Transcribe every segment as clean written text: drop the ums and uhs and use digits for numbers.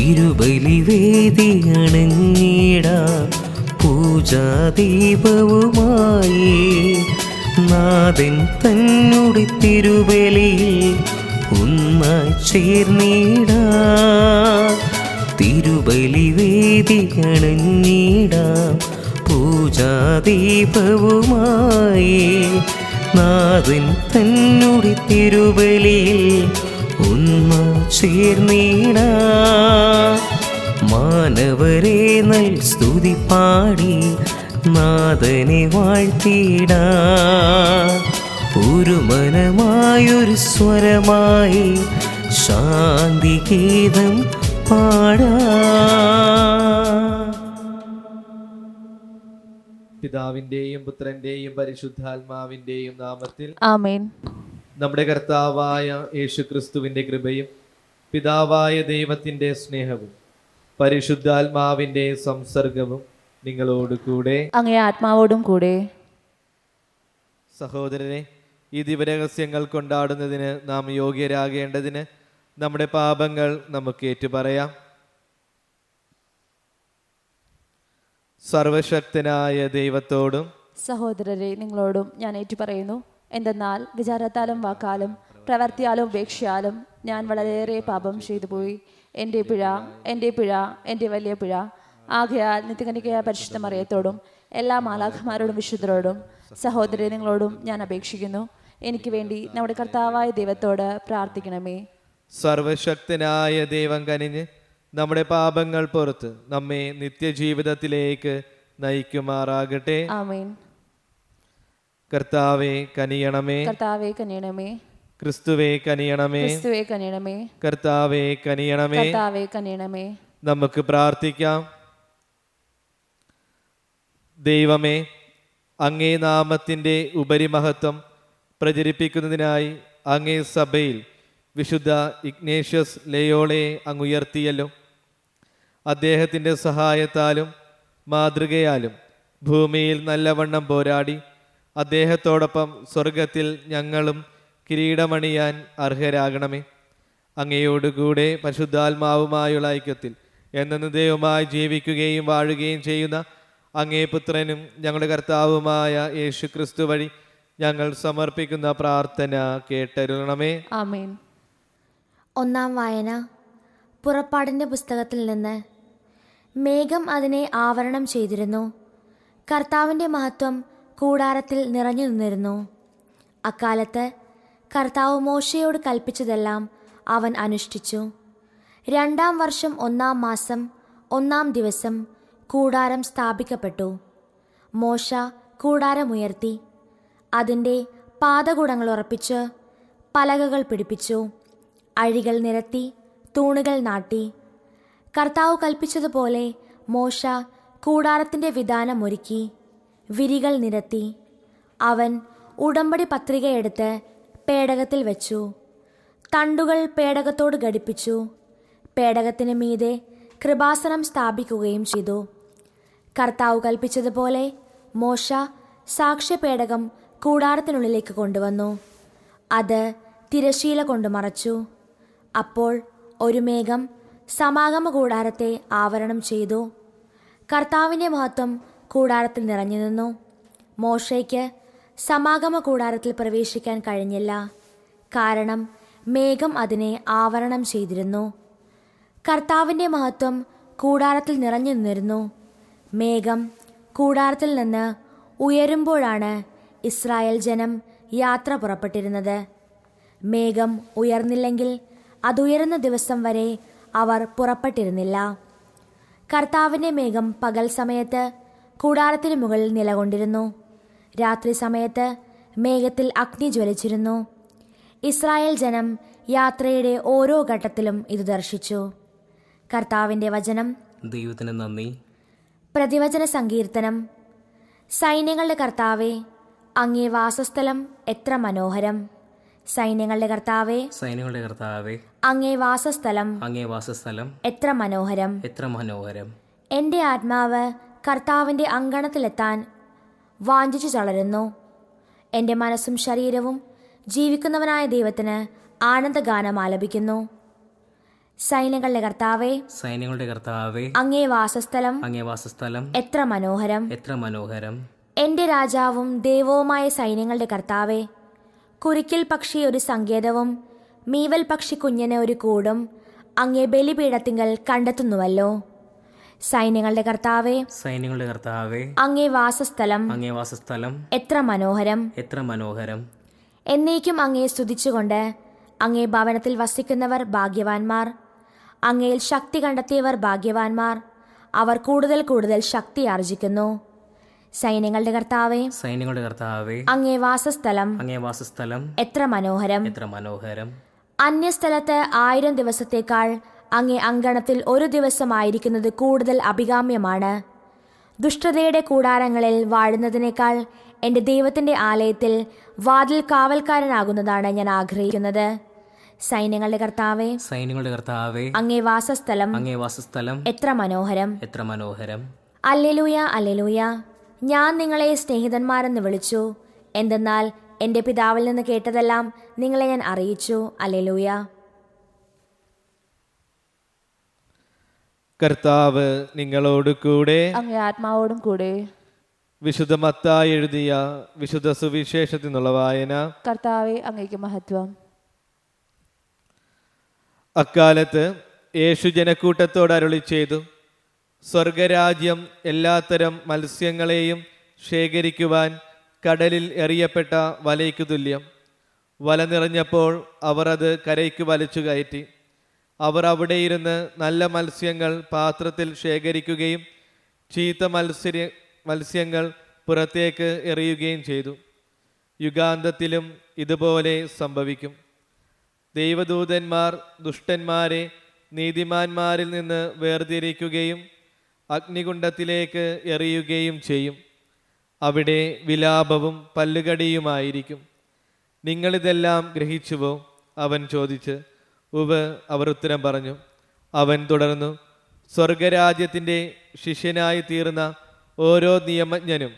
തിരുബലിവേദി അണഞ്ഞിടാം പൂജാദീപവുമായി. നാഥൻ തന്നുടെ തിരുബലിയിൽ ഒന്നായി ചേർന്നിടാം. തിരുബലിവേദി അണഞ്ഞിടാം പൂജാദീപവുമായി. നാഥൻ തന്നുടെ തിരുബലിയിൽ ഒന്നായി ചേർന്നിടാം. മാനവരെ നൽ സ്തുതി പാടി നാഥനെ വാഴ്ത്തിടാം. ഒരു മനമായൊരു സ്വരമായി ശാന്തി ഗീതം പാടാം. പിതാവിന്റെയും പുത്രന്റെയും പരിശുദ്ധാത്മാവിന്റെയും നാമത്തിൽ ആമേൻ. നമ്മുടെ കർത്താവായ യേശുക്രിസ്തുവിന്റെ കൃപയും പിതാവായ ദൈവത്തിന്റെ സ്നേഹവും പരിശുദ്ധാത്മാവിന്റെ സംസർഗവും നിങ്ങളോട് കൂടെ അങ്ങേ ആത്മാവോടും കൂടെ. സഹോദരനെ, ഈ ദിവരഹസ്യങ്ങൾ കൊണ്ടാടുന്നതിന് നാം യോഗ്യരാകേണ്ടതിന് നമ്മുടെ പാപങ്ങൾ നമുക്ക് ഏറ്റുപറയാം. സർവശക്തനായ ദൈവത്തോടും സഹോദരരെ, നിങ്ങളോടും ഞാൻ ഏറ്റുപറയുന്നു. എന്തെന്നാൽ വിചാരത്താലും വാക്കാലും പ്രവർത്തിയാലും ഉപേക്ഷയാലും ഞാൻ വളരെയേറെ പാപം ചെയ്തു പോയി. എൻ്റെ പിഴ, എൻ്റെ വലിയ പിഴ. ആകയാൽ നിത്യകന്യകയായ പരിശുദ്ധ മറിയത്തോടും എല്ലാ മാലാഖമാരോടും വിശുദ്ധരോടും സഹോദരരെ നിങ്ങളോടും ഞാൻ അപേക്ഷിക്കുന്നു, എനിക്ക് വേണ്ടി നമ്മുടെ കർത്താവായ ദൈവത്തോട് പ്രാർത്ഥിക്കണമേ. സർവശക്തനായ ദൈവം കനിഞ്ഞ് നമ്മുടെ പാപങ്ങൾ പുറത്ത് നമ്മെ നിത്യജീവിതത്തിലേക്ക് നയിക്കുമാറാകട്ടെ. ആമേൻ. കർത്താവേ കനിയണമേ. കർത്താവേ കനിയണമേ. ക്രിസ്തുവേ കനിയണമേ. ക്രിസ്തുവേ കനിയണമേ. കർത്താവേ കനിയണമേ. കർത്താവേ കനിയണമേ. നമുക്ക് പ്രാർത്ഥിക്കാം. ദൈവമേ, അങ്ങേ നാമത്തിൻ്റെ ഉപരിമഹത്വം പ്രചരിപ്പിക്കുന്നതിനായി അങ്ങേ സഭയിൽ വിശുദ്ധ ഇഗ്നേഷ്യസ് ലയോളയെ അങ്ങ് ഉയർത്തിയല്ലോ. അദ്ദേഹത്തിൻ്റെ സഹായത്താലും മാതൃകയാലും ഭൂമിയിൽ നല്ലവണ്ണം പോരാടി അദ്ദേഹത്തോടൊപ്പം സ്വർഗത്തിൽ ഞങ്ങളും കിരീടമണിയാൻ അർഹരാകണമേ. അങ്ങയോടുകൂടെ പരിശുദ്ധാത്മാവുമായുള്ള ഐക്യത്തിൽ എന്നേക്കുമായി ജീവിക്കുകയും വാഴുകയും ചെയ്യുന്ന അങ്ങേ പുത്രനും ഞങ്ങളുടെ കർത്താവുമായ യേശുക്രിസ്തു വഴി ഞങ്ങൾ സമർപ്പിക്കുന്ന പ്രാർത്ഥന കേട്ടരുളണമേ. ആമേൻ. ഒന്നാം വായന പുറപ്പാടിൻ്റെ പുസ്തകത്തിൽ നിന്ന്. മേഘം അതിനെ ആവരണം ചെയ്തിരുന്നു. കർത്താവിൻ്റെ മഹത്വം കൂടാരത്തിൽ നിറഞ്ഞു നിന്നിരുന്നു. അക്കാലത്ത് കർത്താവ് മോശയോട് കൽപ്പിച്ചതെല്ലാം അവൻ അനുഷ്ഠിച്ചു. 2-ാം വർഷം 1-ാം മാസം 1-ാം ദിവസം കൂടാരം സ്ഥാപിക്കപ്പെട്ടു. മോശ കൂടാരമുയർത്തി അതിൻ്റെ പാദകുടങ്ങൾ ഉറപ്പിച്ച് പലകകൾ പിടിപ്പിച്ചു. അഴികൾ നിരത്തി തൂണുകൾ നാട്ടി. കർത്താവ് കൽപ്പിച്ചതുപോലെ മോശ കൂടാരത്തിൻ്റെ വിധാനം ഒരുക്കി വിരികൾ നിരത്തി. അവൻ ഉടമ്പടി പത്രികയെടുത്ത് പേടകത്തിൽ വെച്ചു. തണ്ടുകൾ പേടകത്തോട് ഘടിപ്പിച്ചു. പേടകത്തിന് മീതെ കൃപാസനം സ്ഥാപിക്കുകയും ചെയ്തു. കർത്താവ് കൽപ്പിച്ചതുപോലെ മോശ സാക്ഷ്യപേടകം കൂടാരത്തിനുള്ളിലേക്ക് കൊണ്ടുവന്നു. അത് തിരശീല കൊണ്ട് മറച്ചു. അപ്പോൾ ഒരു മേഘം സമാഗമ കൂടാരത്തെ ആവരണം ചെയ്തു. കർത്താവിൻ്റെ മഹത്വം കൂടാരത്തിൽ നിറഞ്ഞു നിന്നു. മോശയ്ക്ക് സമാഗമ കൂടാരത്തിൽ പ്രവേശിക്കാൻ കഴിഞ്ഞില്ല, കാരണം മേഘം അതിനെ ആവരണം ചെയ്തിരുന്നു. കർത്താവിൻ്റെ മഹത്വം കൂടാരത്തിൽ നിറഞ്ഞു നിന്നിരുന്നു. മേഘം കൂടാരത്തിൽ നിന്ന് ഉയരുമ്പോഴാണ് ഇസ്രായേൽ ജനം യാത്ര പുറപ്പെട്ടിരുന്നത്. മേഘം ഉയർന്നില്ലെങ്കിൽ അതുയരുന്ന ദിവസം വരെ അവർ പുറപ്പെട്ടിരുന്നില്ല. കർത്താവിൻ്റെ മേഘം പകൽ സമയത്ത് കൂടാരത്തിന് മുകളിൽ നിലകൊണ്ടിരുന്നു. രാത്രി സമയത്ത് മേഘത്തിൽ അഗ്നി ജ്വലിച്ചിരുന്നു. ഇസ്രായേൽ ജനം യാത്രയുടെ ഓരോ ഘട്ടത്തിലും ഇത് ദർശിച്ചു. കർത്താവിൻ്റെ വചനം. ദൈവത്തിന് നന്ദി. പ്രതിവചന സങ്കീർത്തനം. സൈന്യങ്ങളുടെ കർത്താവേ, അങ്ങേ വാസസ്ഥലം എത്ര മനോഹരം. സൈന്യങ്ങളുടെ കർത്താവേ, സൈന്യങ്ങളുടെ കർത്താവേ, അങ്ങേ വാസസ്ഥലം എത്ര മനോഹരം. എൻ്റെ ആത്മാവ് കർത്താവിൻ്റെ അങ്കണത്തിലെത്താൻ വാഞ്ചിച്ചു തളരുന്നു. എൻ്റെ മനസ്സും ശരീരവും ജീവിക്കുന്നവനായ ദൈവത്തിന് ആനന്ദഗാനം ആലപിക്കുന്നു. സൈന്യങ്ങളുടെ കർത്താവേ, സൈന്യങ്ങളുടെ കർത്താവേ, അങ്ങേ വാസസ്ഥലം അങ്ങേ വാസസ്ഥലം എത്ര മനോഹരം. എത്ര മനോഹരം. എൻ്റെ രാജാവും ദൈവവുമായ സൈന്യങ്ങളുടെ കർത്താവേ, കുരിക്കിൽ പക്ഷി ഒരു സങ്കേതവും മീവൽ പക്ഷി കുഞ്ഞിന് ഒരു കൂടും അങ്ങേ ബലിപീഠത്തിങ്കൽ കണ്ടെത്തുന്നുവല്ലോ. സൈന്യങ്ങളുടെ കർത്താവേ, സൈന്യങ്ങളുടെ കർത്താവേ, അങ്ങേ വാസസ്ഥലം അങ്ങേ വാസസ്ഥലം എത്ര മനോഹരം. എത്ര മനോഹരം. എന്നേക്കും അങ്ങേ സ്തുതിച്ചുകൊണ്ട് അങ്ങേ ഭവനത്തിൽ വസിക്കുന്നവർ ഭാഗ്യവാന്മാർ. അങ്ങയിൽ ശക്തി കണ്ടെത്തിയവർ ഭാഗ്യവാന്മാർ. അവർ കൂടുതൽ കൂടുതൽ ശക്തി ആർജിക്കുന്നു. സൈന്യങ്ങളുടെ കർത്താവേ, സൈന്യങ്ങളുടെ കർത്താവേ, അങ്ങേ വാസസ്ഥലം അങ്ങേ വാസസ്ഥലം എത്ര മനോഹരം. എത്ര മനോഹരം. അന്യസ്ഥലത്ത് 1000 ദിവസത്തേക്കാൾ അങ്ങേ അങ്കണത്തിൽ ഒരു ദിവസമായിരിക്കുന്നത് കൂടുതൽ അഭികാമ്യമാണ്. ദുഷ്ടതയുടെ കൂടാരങ്ങളിൽ വാഴുന്നതിനേക്കാൾ എൻ്റെ ദൈവത്തിൻ്റെ ആലയത്തിൽ വാതിൽ കാവൽക്കാരനാകുന്നതാണ് ഞാൻ ആഗ്രഹിക്കുന്നത്. സൈന്യങ്ങളുടെ കർത്താവേ, സൈന്യങ്ങളുടെ കർത്താവേ, അങ്ങേ വാസസ്ഥലം അങ്ങേ വാസസ്ഥലം എത്ര മനോഹരം. എത്ര മനോഹരം. അല്ലെലൂയ, അല്ലെലൂയ. ഞാൻ നിങ്ങളെ സ്നേഹിതന്മാരെന്ന് വിളിച്ചു, എന്തെന്നാൽ എൻ്റെ പിതാവിൽ നിന്ന് കേട്ടതെല്ലാം നിങ്ങളെ ഞാൻ അറിയിച്ചു. അല്ലെലൂയ. കർത്താവ് നിങ്ങളോട് കൂടെ. അങ്ങേ ആത്മാവോടും കൂടെ. വിശുദ്ധ മത്തായി എഴുതിയ വിശുദ്ധ സുവിശേഷത്തിൽ നിന്നുള്ള വായന. കർത്താവെ, അങ്ങേക്ക് മഹത്വം. അക്കാലത്ത് യേശു ജനക്കൂട്ടത്തോട് അരുളി ചെയ്തു, സ്വർഗരാജ്യം എല്ലാത്തരം മത്സ്യങ്ങളെയും ശേഖരിക്കുവാൻ കടലിൽ എറിയപ്പെട്ട വലയ്ക്കു തുല്യം. വല നിറഞ്ഞപ്പോൾ അവർ അത് കരയ്ക്ക് വലിച്ചു കയറ്റി. അവർ അവിടെ ഇരുന്ന് നല്ല മത്സ്യങ്ങൾ പാത്രത്തിൽ ശേഖരിക്കുകയും ചീത്ത മത്സ്യങ്ങൾ പുറത്തേക്ക് എറിയുകയും ചെയ്തു. യുഗാന്തത്തിലും ഇതുപോലെ സംഭവിക്കും. ദൈവദൂതന്മാർ ദുഷ്ടന്മാരെ നീതിമാന്മാരിൽ നിന്ന് വേർതിരിക്കുകയും അഗ്നികുണ്ഡത്തിലേക്ക് എറിയുകയും ചെയ്യും. അവിടെ വിലാപവും പല്ലുകടിയുമായിരിക്കും. നിങ്ങളിതെല്ലാം ഗ്രഹിച്ചുവോ? അവൻ ചോദിച്ച്. ഉവ്, അവർ ഉത്തരം പറഞ്ഞു. അവൻ തുടർന്നു, സ്വർഗരാജ്യത്തിൻ്റെ ശിഷ്യനായി തീർന്ന ഓരോ നിയമജ്ഞനും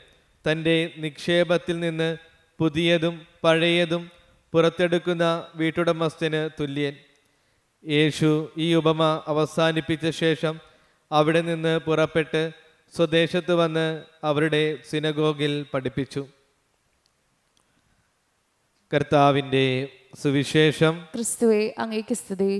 തൻ്റെ നിക്ഷേപത്തിൽ നിന്ന് പുതിയതും പഴയതും പുറത്തെടുക്കുന്ന വീട്ടുടമസ്ഥന് തുല്യൻ. യേശു ഈ ഉപമ അവസാനിപ്പിച്ച ശേഷം അവിടെ നിന്ന് പുറപ്പെട്ട് സ്വദേശത്ത് വന്ന് അവരുടെ സിനഗോഗിൽ പഠിപ്പിച്ചു. കർത്താവിൻ്റെ സുവിശേഷം. ക്രിസ്തുവേ, അങ്ങേക്ക് സ്തുതി.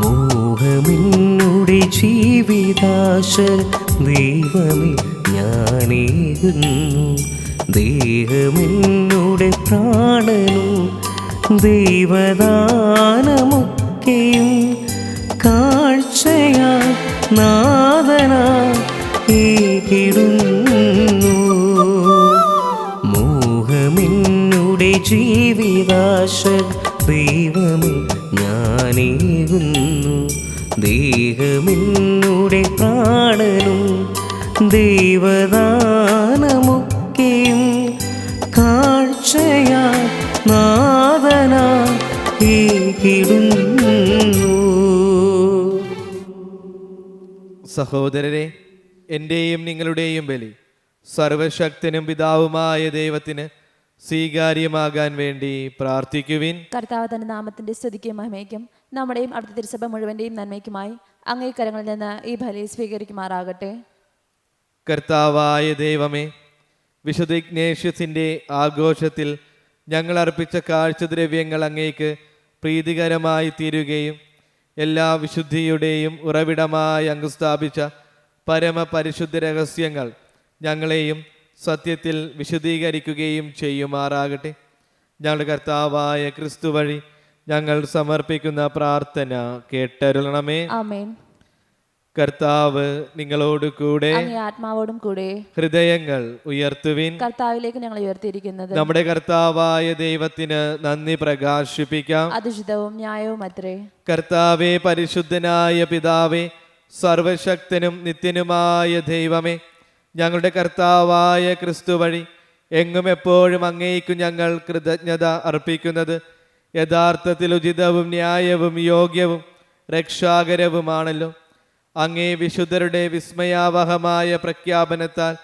മോഹമെന്നുടെ ജീവിതാശ ദൈവമേ ഞാനേകുന്നു. ദേഹമെന്നുടെ പ്രാണനും ദൈവദാനമൊക്കെയും കാഴ്ചയാ നാദനാ ഏകിടുന്നു. മോഹമെന്നുടെ ജീവിതാശ ദൈവമേ ഞാനേകുന്നു. ദേഹമെന്നുടെ പ്രാണനും ദൈവദാനമൊക്കെയും കാഴ്ചയാ നാദനാ ഏകിടുന്നു. സഹോദരരെ, എൻ്റെയും നിങ്ങളുടെയും ബലി സർവശക്തനും പിതാവുമായ ദൈവത്തിന് സ്വീകാര്യമാകാൻ വേണ്ടി പ്രാർത്ഥിക്കുവിൻ. കർത്താവ് തന്റെ നാമത്തിന്റെ സ്തുതിക്കും മഹിമയ്ക്കും നമ്മുടെയും അവിടുത്തെ തിരുസഭ മുഴുവന്റെയും നന്മയ്ക്കുമായി അങ്ങേ കരങ്ങളിൽ നിന്ന് ഈ ബലി സ്വീകരിക്കുമാറാകട്ടെ. കർത്താവായ ദൈവമേ, വിശുദ്ധ ഇഗ്നേഷ്യസിൻ്റെ ആഘോഷത്തിൽ ഞങ്ങൾ അർപ്പിച്ച കാഴ്ചദ്രവ്യങ്ങൾ അങ്ങേക്ക് പ്രീതികരമായി തീരുകയും എല്ലാ വിശുദ്ധിയുടെയും ഉറവിടമായി അങ്ങ് സ്ഥാപിച്ച പരമപരിശുദ്ധ രഹസ്യങ്ങൾ ഞങ്ങളെയും സത്യത്തിൽ വിശദീകരിക്കുകയും ചെയ്യുമാറാകട്ടെ. ഞങ്ങളുടെ കർത്താവായ ക്രിസ്തു വഴി ഞങ്ങൾ സമർപ്പിക്കുന്ന പ്രാർത്ഥന കേട്ടരുളണമേ. ആമേൻ. കർത്താവ് നിങ്ങളോട് കൂടെ. അങ്ങേ ആത്മാവോടും കൂടെ. ഹൃദയങ്ങൾ ഉയർത്തുവിൻ. കർത്താവിലേക്ക് ഞങ്ങൾ ഉയർത്തിയിരിക്കുന്നത് നമ്മുടെ കർത്താവായ ദൈവത്തിന് നന്ദി പ്രകാശിപ്പിക്കാം. അതുചിതവും ന്യായവും അത്രേ. കർത്താവേ, പരിശുദ്ധനായ പിതാവേ, സർവശക്തനും നിത്യനുമായ ദൈവമേ, ഞങ്ങളുടെ കർത്താവായ ക്രിസ്തു വഴി എങ്ങും എപ്പോഴും അങ്ങേക്കു ഞങ്ങൾ കൃതജ്ഞത അർപ്പിക്കുന്നത് യഥാർത്ഥത്തിൽ ഉചിതവും ന്യായവും യോഗ്യവും രക്ഷാകരവുമാണല്ലോ. അങ്ങേ വിശുദ്ധരുടെ വിസ്മയാവഹമായ പ്രഖ്യാപനത്താൽ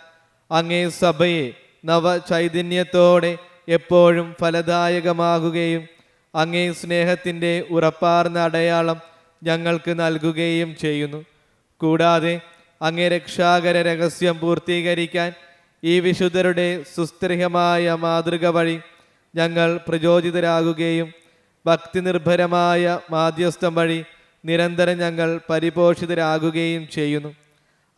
അങ്ങേ സഭയെ നവചൈതന്യത്തോടെ എപ്പോഴും ഫലദായകമാകുകയും അങ്ങേ സ്നേഹത്തിൻ്റെ ഉറപ്പാർന്ന അടയാളം ഞങ്ങൾക്ക് നൽകുകയും ചെയ്യുന്നു. കൂടാതെ അങ്ങേ രക്ഷാകര രഹസ്യം പൂർത്തീകരിക്കാൻ ഈ വിശുദ്ധരുടെ സുസ്ഥിരമായ മാതൃക വഴി ഞങ്ങൾ പ്രചോദിതരാകുകയും ഭക്തിനിർഭരമായ മാധ്യസ്ഥം വഴി നിരന്തരം ഞങ്ങൾ പരിപോഷിതരാകുകയും ചെയ്യുന്നു.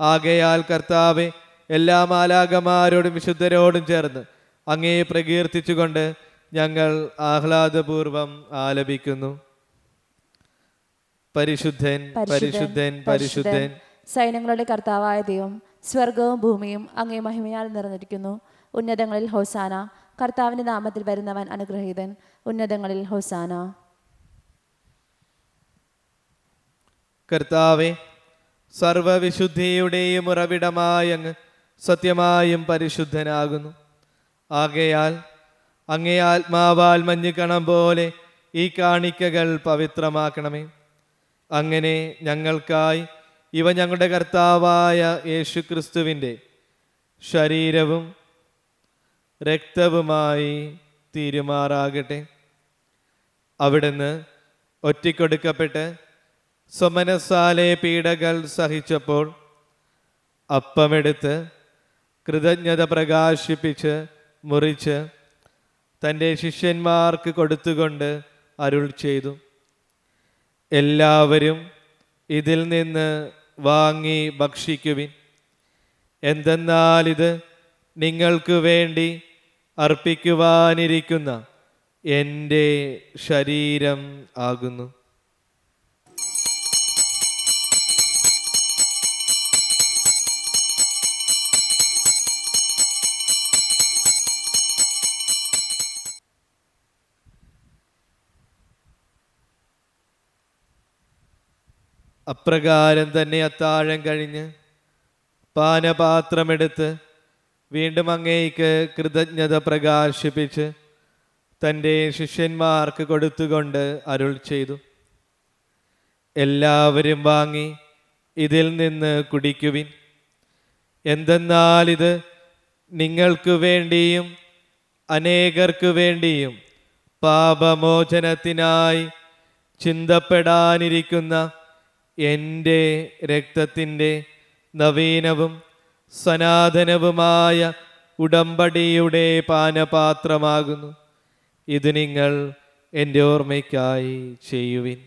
ആകയാൽ കർത്താവെ, എല്ലാ മാലാഖമാരോടും വിശുദ്ധരോടും ചേർന്ന് അങ്ങേ പ്രകീർത്തിച്ചുകൊണ്ട് ഞങ്ങൾ ആഹ്ലാദപൂർവം ആലപിക്കുന്നു. പരിശുദ്ധൻ, പരിശുദ്ധൻ, പരിശുദ്ധൻ, സൈന്യങ്ങളുടെ കർത്താവായ ദൈവം, സ്വർഗവും ഭൂമിയും അങ്ങേ മഹിമയാൽ നിറഞ്ഞിരിക്കുന്നു. ഉന്നതങ്ങളിൽ ഹോസാന. കർത്താവിന്റെ നാമത്തിൽ വരുന്നവൻ അനുഗ്രഹീതൻ. ഉന്നതങ്ങളിൽ ഹോസാന. കർത്താവെ, സർവവിശുദ്ധിയുടെയും ഉറവിടമായ അങ്ങ് സത്യമായും പരിശുദ്ധനാകുന്നു. ആകയാൽ അങ്ങേ ആത്മാവാൽ മഞ്ഞുകണം പോലെ ഈ കാണിക്കകൾ പവിത്രമാക്കണമേ. അങ്ങനെ ഞങ്ങൾക്കായി ഇവ ഞങ്ങളുടെ കർത്താവായ യേശുക്രിസ്തുവിൻ്റെ ശരീരവും രക്തവുമായി തീരുമാറാകട്ടെ. അവിടുന്ന് ഒറ്റിക്കൊടുക്കപ്പെട്ട് സ്വമനസാലെ പീഡകൾ സഹിച്ചപ്പോൾ അപ്പമെടുത്ത് കൃതജ്ഞത പ്രകാശിപ്പിച്ച് മുറിച്ച് തൻ്റെ ശിഷ്യന്മാർക്ക് കൊടുത്തുകൊണ്ട് അരുൾ ചെയ്തു, എല്ലാവരും ഇതിൽ നിന്ന് വാങ്ങി ഭക്ഷിക്കുവിൻ. എന്തെന്നാൽ ഇത് നിങ്ങൾക്ക് വേണ്ടി അർപ്പിക്കുവാനിരിക്കുന്ന എൻ്റെ ശരീരം ആകുന്നു. അപ്രകാരം തന്നെ അത്താഴം കഴിഞ്ഞ് പാനപാത്രമെടുത്ത് വീണ്ടും അങ്ങേക്ക് കൃതജ്ഞത പ്രകാശിപ്പിച്ച് തൻ്റെ ശിഷ്യന്മാർക്ക് കൊടുത്തുകൊണ്ട് അരുൾ ചെയ്തു, എല്ലാവരും വാങ്ങി ഇതിൽ നിന്ന് കുടിക്കുവിൻ. എന്തെന്നാൽ ഇത് നിങ്ങൾക്ക് വേണ്ടിയും അനേകർക്ക് വേണ്ടിയും പാപമോചനത്തിനായി ചിന്തപ്പെടാനിരിക്കുന്ന എൻ്റെ രക്തത്തിൻ്റെ നവീനവും സനാതനവുമായ ഉടമ്പടിയുടെ പാനപാത്രമാകുന്നു. ഇത് നിങ്ങൾ എൻ്റെ ഓർമ്മയ്ക്കായി ചെയ്യുവിൻ.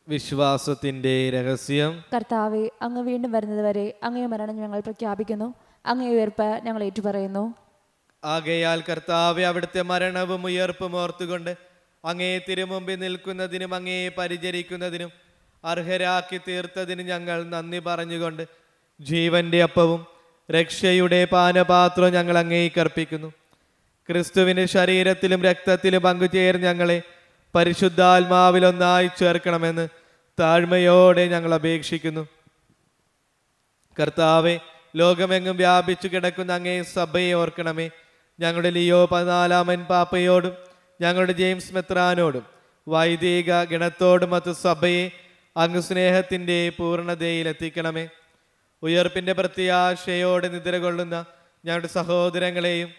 വിശ്വാസത്തിൻ്റെ രഹസ്യം. കർത്താവെ, അങ്ങ് വീണ്ടും വരുന്നത് വരെ അങ്ങേ മരണം ഞങ്ങൾ പ്രഖ്യാപിക്കുന്നു. അങ്ങേ ഉയർപ്പ് ഞങ്ങൾ ഏറ്റുപറയുന്നു. ആകയാൽ കർത്താവെ, അവിടുത്തെ മരണവും ഉയർപ്പും ഓർത്തുകൊണ്ട് അങ്ങേ തിരുമുമ്പിൽ നിൽക്കുന്നതിനും അങ്ങേ പരിചരിക്കുന്നതിനും അർഹരാക്കി തീർത്തതിന് ഞങ്ങൾ നന്ദി പറഞ്ഞുകൊണ്ട് ജീവന്റെ അപ്പവും രക്ഷയുടെ പാനപാത്രവും ഞങ്ങൾ അങ്ങേക്ക് അർപ്പിക്കുന്നു. ക്രിസ്തുവിന്റെ ശരീരത്തിലും രക്തത്തിലും പങ്കുചേർന്ന് ഞങ്ങളെ പരിശുദ്ധാത്മാവിലൊന്നായി ചേർക്കണമെന്ന് താഴ്മയോടെ ഞങ്ങൾ അപേക്ഷിക്കുന്നു. കർത്താവെ, ലോകമെങ്ങും വ്യാപിച്ചു കിടക്കുന്ന അങ്ങേ സഭയെ ഓർക്കണമേ. ഞങ്ങളുടെ ലിയോ 14 പാപ്പയോടും ഞങ്ങളുടെ ജെയിംസ് മെത്രാനോടും വൈദിക ഗണത്തോടും മറ്റു സഭയെ അങ്ങ് സ്നേഹത്തിൻ്റെ പൂർണ്ണതയിലെത്തിക്കണമേ. ഉയർപ്പിൻ്റെ പ്രത്യാശയോടെ നിദ്രകൊള്ളുന്ന ഞങ്ങളുടെ സഹോദരങ്ങളെയും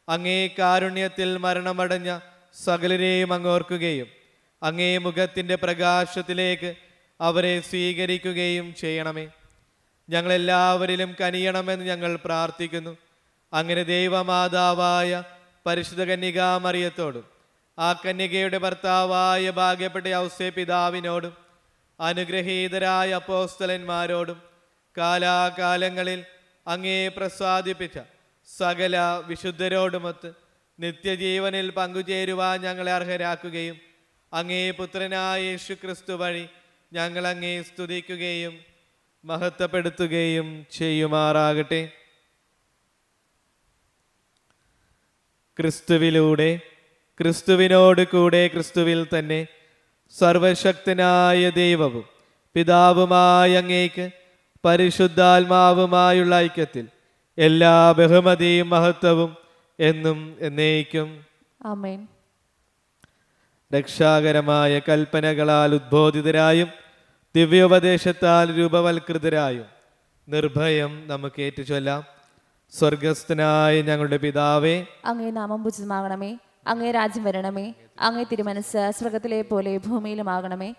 അങ്ങേ കാരുണ്യത്തിൽ മരണമടഞ്ഞ സകലരെയും അങ്ങ് ഓർക്കുകയും അങ്ങേ മുഖത്തിൻ്റെ പ്രകാശത്തിലേക്ക് അവരെ സ്വീകരിക്കുകയും ചെയ്യണമേ. ഞങ്ങളെല്ലാവരിലും കനിയണമെന്ന് ഞങ്ങൾ പ്രാർത്ഥിക്കുന്നു. അങ്ങനെ ദൈവമാതാവായ പരിശുദ്ധ കന്യകാമറിയത്തോടും ആ കന്യകയുടെ ഭർത്താവായ ഭാഗ്യപ്പെട്ട ഔസേ പിതാവിനോടും അനുഗ്രഹീതരായ അപ്പോസ്തലന്മാരോടും കാലാകാലങ്ങളിൽ അങ്ങേ പ്രസാദിപ്പിച്ച സകല വിശുദ്ധരോടുമൊത്ത് നിത്യജീവനിൽ പങ്കുചേരുവാൻ ഞങ്ങളെ അർഹരാക്കുകയും അങ്ങേ പുത്രനായ യേശുക്രിസ്തു വഴി ഞങ്ങൾ അങ്ങേ സ്തുതിക്കുകയും മഹത്വപ്പെടുത്തുകയും ചെയ്യുമാറാകട്ടെ. ക്രിസ്തുവിലൂടെ, ക്രിസ്തുവിനോട് കൂടെ, ക്രിസ്തുവിൽ തന്നെ സർവശക്തനായ ദൈവവും പിതാവുമായ അങ്ങേക്ക് പരിശുദ്ധാത്മാവുമായുള്ള ഐക്യത്തിൽ എല്ലാ ബഹുമതിയും മഹത്വവും എന്നും എന്നേക്കും ആമേൻ. രക്ഷാകരമായ കൽപ്പനകളാൽ ഉദ്ബോധിതരായും ദിവ്യോപദേശത്താൽ രൂപവൽകൃതരായും നിർഭയം നമുക്ക് ഏറ്റുചൊല്ലാം. സ്വർഗസ്ഥനായ ഞങ്ങളുടെ പിതാവേ, അങ്ങേ നാമം പൂജിതമാകണമേ. അങ്ങേ രാജ്യം വരണമേ. അങ്ങേ തിരുമനസ് സ്വർഗത്തിലെ പോലെ ഭൂമിയിലുമാകണമേ.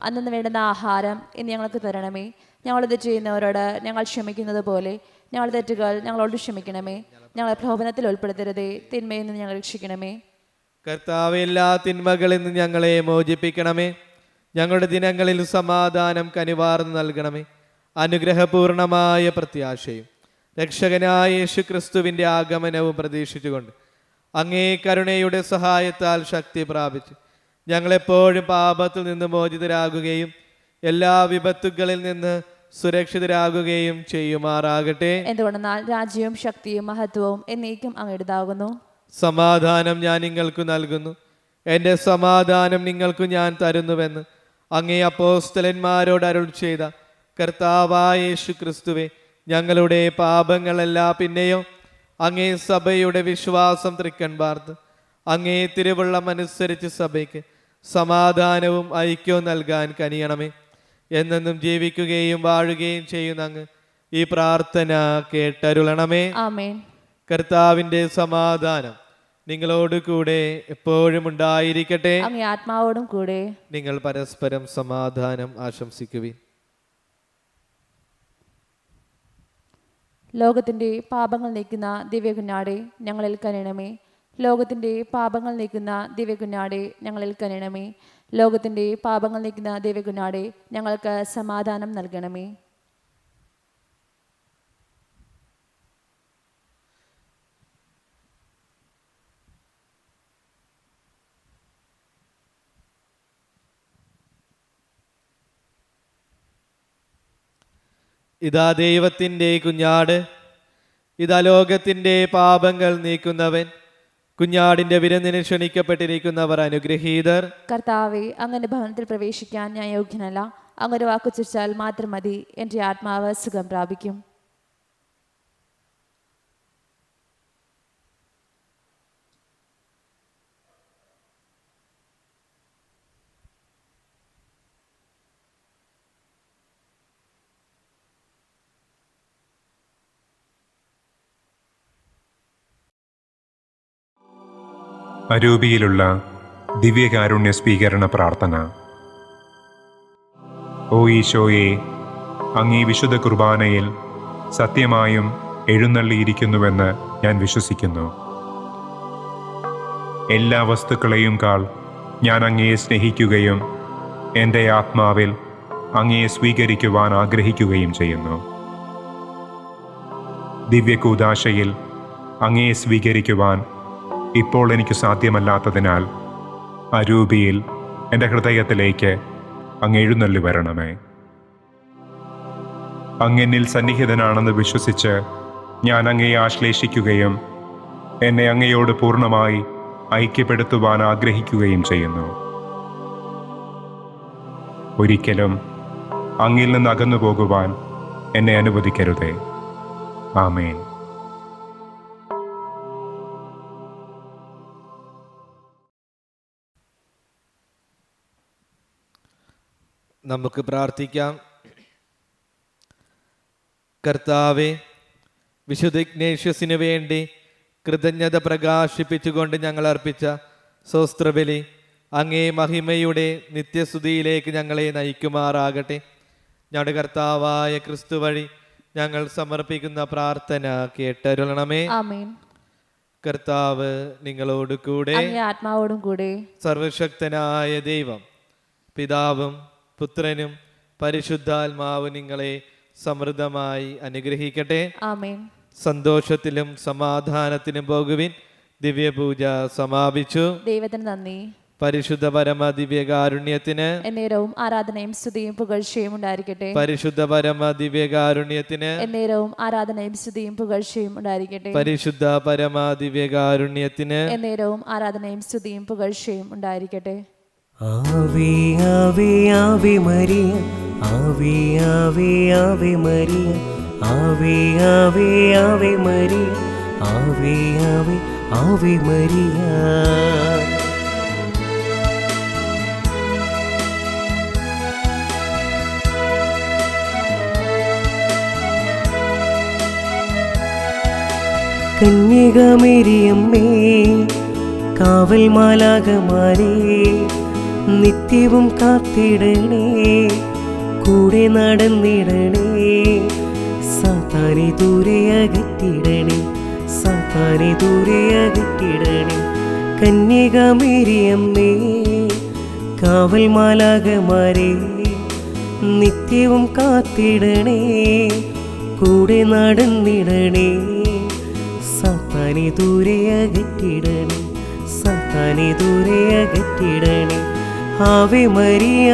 അന്നു വേണ്ടുന്ന ആഹാരം ഇന്ന് ഞങ്ങൾക്ക് തരണമേ. ഞങ്ങളിത് ചെയ്യുന്നവരോട് ഞങ്ങൾ ക്ഷമിക്കുന്നത് പോലെ ഞങ്ങളുടെ തെറ്റുകൾ ഞങ്ങളോട് ക്ഷമിക്കണമേ. ഞങ്ങളെ പ്രലോഭനത്തിൽ ഉൾപ്പെടുത്തരുതേ, തിന്മയിൽ നിന്ന് ഞങ്ങൾ രക്ഷിക്കണമേ. കർത്താവേ, എല്ലാ തിന്മകളിൽ നിന്ന് ഞങ്ങളെ മോചിപ്പിക്കണമേ. ഞങ്ങളുടെ ദിനങ്ങളിൽ സമാധാനം കനിവാർന്ന് നൽകണമേ. അനുഗ്രഹപൂർണമായ പ്രത്യാശയും രക്ഷകനായ യേശുക്രിസ്തുവിൻ്റെ ആഗമനവും പ്രതീക്ഷിച്ചുകൊണ്ട് അങ്ങേ കരുണയുടെ സഹായത്താൽ ശക്തി പ്രാപിച്ച് ഞങ്ങളെപ്പോഴും പാപത്തിൽ നിന്ന് മോചിതരാകുകയും എല്ലാ വിപത്തുകളിൽ നിന്ന് സുരക്ഷിതരാകുകയും ചെയ്യുമാറാകട്ടെ. എന്തുകൊണ്ടെന്നാൽ രാജ്യവും ശക്തിയും മഹത്വവും എന്നേക്കും അങ്ങയുടേതാകുന്നു. സമാധാനം ഞാൻ നിങ്ങൾക്ക് നൽകുന്നു, എൻ്റെ സമാധാനം നിങ്ങൾക്ക് ഞാൻ തരുന്നുവെന്ന് അങ്ങേ അപ്പോസ്തലന്മാരോട് അരുൾ ചെയ്ത കർത്താവായ യേശുക്രിസ്തുവേ, ഞങ്ങളുടെ പാപങ്ങളല്ല പിന്നെയോ അങ്ങേ സഭയുടെ വിശ്വാസം തൃക്കൺ പാർത്ത് അങ്ങേ തിരുവുള്ളമനുസരിച്ച് സഭയ്ക്ക് സമാധാനവും ഐക്യവും നൽകാൻ കനിയണമേ. എന്നെന്നും ജീവിക്കുകയും വാഴുകയും ചെയ്യുന്ന അങ്ങ് ഈ പ്രാർത്ഥന കേട്ടരുളണമേ. ആമേൻ. കർത്താവിൻ്റെ സമാധാനം നിങ്ങളോട് കൂടെ എപ്പോഴും ഉണ്ടായിരിക്കട്ടെ. അങ്ങേ ആത്മാവോടും കൂടെ. നിങ്ങൾ പരസ്പരം സമാധാനം ആശംസിക്കുവിൻ. ലോകത്തിൻ്റെ പാപങ്ങൾ നീക്കുന്ന ദിവ്യകുഞ്ഞാടെ ഞങ്ങളിൽ കനിയണമേ. ലോകത്തിൻ്റെ പാപങ്ങൾ നീക്കുന്ന ദിവ്യകുഞ്ഞാടെ ഞങ്ങളിൽ കനിയണമേ. ലോകത്തിൻ്റെ പാപങ്ങൾ നീക്കുന്ന ദിവ്യകുഞ്ഞാടെ ഞങ്ങൾക്ക് സമാധാനം നൽകണമേ. ഇതാ ദൈവത്തിൻ്റെ കുഞ്ഞാട്, ഇതാ ലോകത്തിൻ്റെ പാപങ്ങൾ നീക്കുന്നവൻ. കുഞ്ഞാടിൻ്റെ വിരുന്നിന് ക്ഷണിക്കപ്പെട്ടിരിക്കുന്നവർ അനുഗ്രഹീതർ. കർത്താവെ, അങ്ങന്റെ ഭവനത്തിൽ പ്രവേശിക്കാൻ ഞാൻ യോഗ്യനല്ല. അങ്ങൊരു വാക്കുച്ചരിച്ചാൽ മാത്രം മതി, എൻ്റെ ആത്മാവ് സുഖം പ്രാപിക്കും. അരൂപിയിലുള്ള ദിവ്യകാരുണ്യ സ്വീകരണ പ്രാർത്ഥന. ഓ ഈശോയെ, അങ്ങീ വിശുദ്ധ കുർബാനയിൽ സത്യമായും എഴുന്നള്ളിയിരിക്കുന്നുവെന്ന് ഞാൻ വിശ്വസിക്കുന്നു. എല്ലാ വസ്തുക്കളെയും കാൾ ഞാൻ അങ്ങയെ സ്നേഹിക്കുകയും എൻ്റെ ആത്മാവിൽ അങ്ങയെ സ്വീകരിക്കുവാൻ ആഗ്രഹിക്കുകയും ചെയ്യുന്നു. ദിവ്യകൂദാശയിൽ അങ്ങയെ സ്വീകരിക്കുവാൻ ഇപ്പോൾ എനിക്ക് സാധ്യമല്ലാത്തതിനാൽ അരൂപിയിൽ എൻ്റെ ഹൃദയത്തിലേക്ക് അങ്ങ് എഴുന്നള്ളി വരണമേ. അങ്ങെന്നിൽ സന്നിഹിതനാണെന്ന് വിശ്വസിച്ച് ഞാൻ അങ്ങയെ ആശ്ലേഷിക്കുകയും എന്നെ അങ്ങയോട് പൂർണ്ണമായി ഐക്യപ്പെടുത്തുവാൻ ആഗ്രഹിക്കുകയും ചെയ്യുന്നു. ഒരിക്കലും അങ്ങിൽ നിന്ന് അകന്നു പോകുവാൻ എന്നെ അനുവദിക്കരുതേ. ആമേൻ. നമുക്ക് പ്രാർത്ഥിക്കാം. കർത്താവെ, വിശുദ്ധ ഇഗ്നേഷ്യസിന് വേണ്ടി കൃതജ്ഞത പ്രകാശിപ്പിച്ചുകൊണ്ട് ഞങ്ങൾ അർപ്പിച്ച സ്വസ്ത്രബലി അങ്ങേ മഹിമയുടെ നിത്യസ്തുതിയിലേക്ക് ഞങ്ങളെ നയിക്കുമാറാകട്ടെ. ഞങ്ങളുടെ കർത്താവായ ക്രിസ്തു വഴി ഞങ്ങൾ സമർപ്പിക്കുന്ന പ്രാർത്ഥന കേട്ടരുളണമേ. ആമേൻ. കർത്താവ് നിങ്ങളോട് കൂടെ, അങ്ങേ ആത്മാവോടും കൂടെ. സർവശക്തനായ ദൈവം പിതാവും പുത്രനും പരിശുദ്ധാത്മാവ് നിങ്ങളെ സമൃദ്ധമായി അനുഗ്രഹിക്കട്ടെ. ആമേൻ. സന്തോഷത്തിലും സമാധാനത്തിലും പോകുവിൻ. ദിവ്യപൂജ സമാപിച്ചു. ദൈവത്തിന് നന്ദി. പരിശുദ്ധ പരമ ദിവ്യകാരുണ്യത്തിന് എന്നേരവും ആരാധനയും സ്തുതിയും പുകഴ്ചയും ഉണ്ടായിരിക്കട്ടെ. പരിശുദ്ധ പരമ ദിവ്യകാരുണ്യത്തിന് എന്നേരവും ആരാധനയും സ്തുതിയും പുകഴ്ചയും ഉണ്ടായിരിക്കട്ടെ. പരിശുദ്ധ പരമ ദിവ്യകാരുണ്യത്തിന് എന്നേരവും ആരാധനയും സ്തുതിയും പുകഴ്ചയും ഉണ്ടായിരിക്കട്ടെ. ആവേ ആവേ ആവേ മരിയ, ആവേ ആവേ ആവേ മരിയ, ആവേ ആവേ ആവേ മരിയ, ആവേ ആവേ ആവേ മരിയ. കന്യകമേരിയമ്മേ, കാവൽ മാലാഖമാരേ, നിത്യവും കാത്തിടണേ, കൂടെ നടന്നിടണേ, സാത്താനെ ദൂരെ അകറ്റിടണേ, സാത്താനെ ദൂരെ അകറ്റിടണേ. കന്യകമേരിയമ്മേ, കാവൽ മാലാഖമാരേ, നിത്യവും കാത്തിടണേ, കൂടെ നടന്നിടണേ, സാത്താനെ ദൂരെ അകറ്റിടണേ, സാത്താനെ ദൂരെ അകറ്റിടണേ. Ave Maria,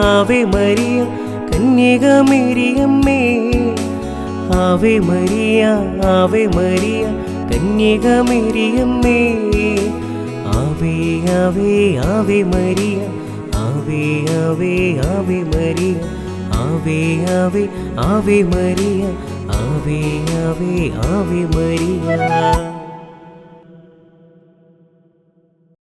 Ave Maria, കന്യകമേരിയമ്മേ, Ave Maria, Ave Maria, കന്യകമേരിയമ്മേ, ആവേ ആവേ ആവേ മരിയ, ആവേ ആവേ ആവേ മരിയ, ആവേ ആവേ ആവേ മരിയ, ആവേ ആവേ ആവേ മരിയ.